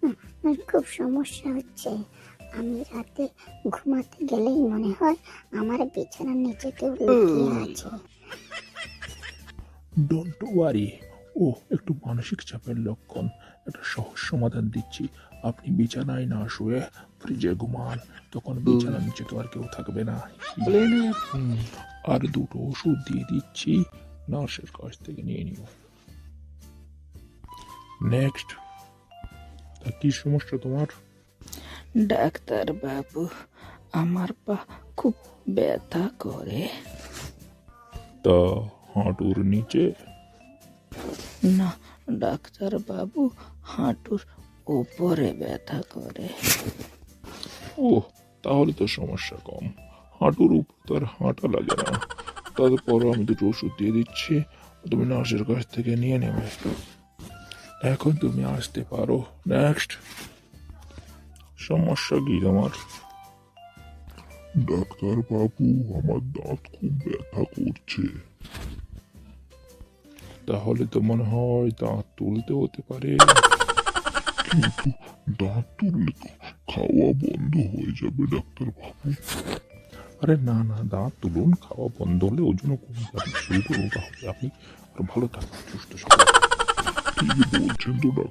আমার খুব সমস্যা হচ্ছে। আমি রাতে ঘুমাতে গেলেই মনে হয় আমার বিছানার নিচে কেউ লুকিয়ে আছে। ডোন্ট ওয়ারি, ও একটু মানসিক চাপের লক্ষণ। একটা সহজ সমাধান দিচ্ছি। আপনি বিছানায় না শুয়ে ফ্রিজে ঘুমান, তখন বিছানার নিচে তো আর কেউ থাকবে না। আর দুটো ওষুধ দিয়ে দিচ্ছি, নার্সের কাছ থেকে নিয়ে নিও। নেক্সট, তা কি সমস্যা তোমার? ডাক্তার বাবু, আমার পা খুব ব্যথা করে। তা হাঁটুর নিচে? না ডাক্তার বাবু, হাঁটুর উপরে ব্যথা করে। ও, তাহলে তো সমস্যা কম। হাঁটুর উপর তো আর হাঁটা লাগে না। তারপর আমি দুটো ওষুধ দিয়ে দিচ্ছি, তুমি নার্সের কাছ থেকে নিয়ে নেবে। এখন তুমি আসতে পারো। নেক্সট, সমস্যা কি তোমার? ডাক্তার বাবু, আমার দাঁত খুব ব্যথা করছে। তাহলে তো মনে হয় দাঁত তুলতে হতে পারে। কিন্তু দাঁত তুললে তো খাওয়া বন্ধ হয়ে যাবে ডাক্তার বাবু। আরে না না, দাঁত তুলুন, খাওয়া বন্ধ হলে ওজনও কমে যাবে, শুরু করুন, তাহলে আপনি আর ভালো থাকবেন, সুস্থ সবল। ঠিক বলছেন তো ডাক্তার।